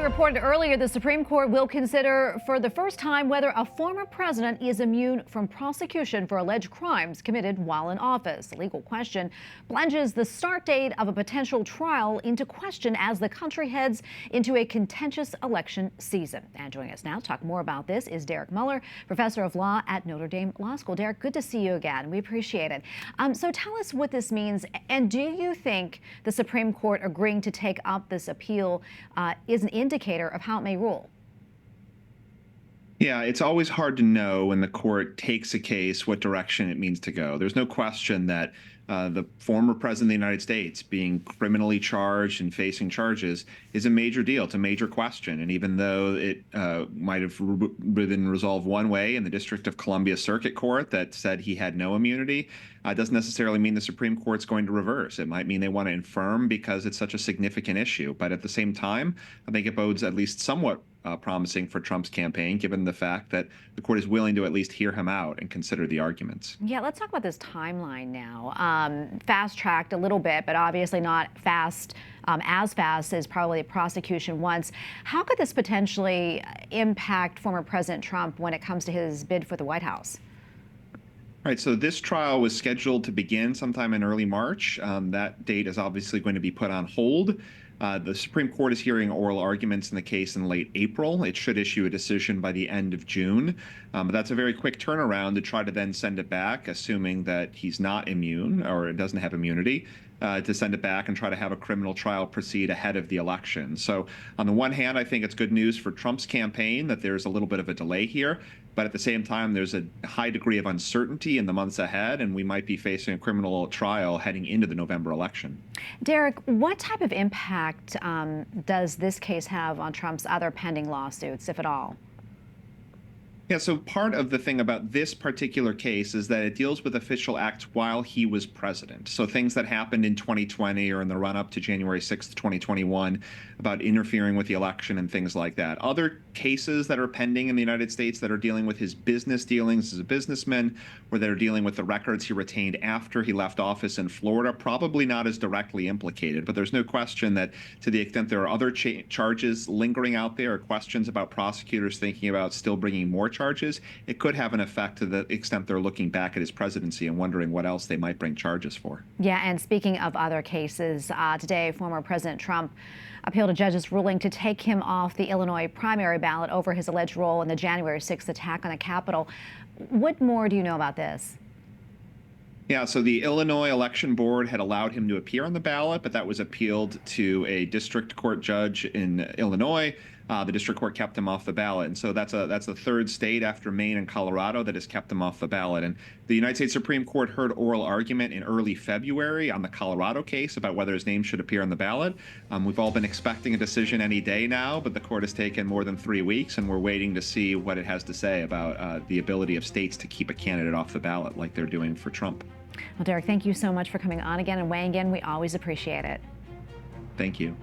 reported earlier the Supreme Court will consider for the first time whether a former president is immune from prosecution for alleged crimes committed while in office. The legal question plunges the start date of a potential trial into question as the country heads into a contentious election season. And joining us now to talk more about this is Derek Muller, professor of law at Notre Dame Law School. Derek, good to see you again. We appreciate it. So tell us what this means, and do you think the Supreme Court agreeing to take up this appeal is an indicator of how it may rule? Yeah, it's always hard to know when the court takes a case what direction it means to go. There's no question that the former president of the United States being criminally charged and facing charges is a major deal. It's a major question. And even though it might have been resolved one way in the District of Columbia Circuit Court that said he had no immunity, doesn't necessarily mean the Supreme Court's going to reverse. It might mean they want to infirm because it's such a significant issue. But at the same time, I think it bodes at least somewhat promising for Trump's campaign, given the fact that the court is willing to at least hear him out and consider the arguments. Yeah, let's talk about this timeline now. Fast-tracked a little bit, but obviously not fast, as fast as probably the prosecution wants. How could this potentially impact former President Trump when it comes to his bid for the White House? All right, so this trial was scheduled to begin sometime in early March. That date is obviously going to be put on hold. The Supreme Court is hearing oral arguments in the case in late April. It should issue a decision by the end of June. But that's a very quick turnaround to try to then send it back, assuming that he's not immune or doesn't have immunity, to send it back and try to have a criminal trial proceed ahead of the election. So on the one hand, I think it's good news for Trump's campaign that there's a little bit of a delay here. But at the same time, there's a high degree of uncertainty in the months ahead, and we might be facing a criminal trial heading into the November election. Derek, what type of impact does this case have on Trump's other pending lawsuits, if at all? Yeah, so part of the thing about this particular case is that it deals with official acts while he was president. So things that happened in 2020 or in the run-up to January 6th, 2021, about interfering with the election and things like that. Other cases that are pending in the United States that are dealing with his business dealings as a businessman, or that are dealing with the records he retained after he left office in Florida, probably not as directly implicated. But there's no question that to the extent there are other charges lingering out there, or questions about prosecutors thinking about still bringing more charges, it could have an effect to the extent they're looking back at his presidency and wondering what else they might bring charges for. Yeah, and speaking of other cases, today former President Trump appealed a judge's ruling to take him off the Illinois primary ballot over his alleged role in the January 6th attack on the Capitol. What more do you know about this? Yeah, so the Illinois Election Board had allowed him to appear on the ballot, but that was appealed to a district court judge in Illinois. The district court kept him off the ballot. And so that's the third state after Maine and Colorado that has kept him off the ballot. And the United States Supreme Court heard oral argument in early February on the Colorado case about whether his name should appear on the ballot. We've all been expecting a decision any day now, but the court has taken more than 3 weeks, and we're waiting to see what it has to say about the ability of states to keep a candidate off the ballot like they're doing for Trump. Well, Derek, thank you so much for coming on again and weighing in. We always appreciate it. Thank you.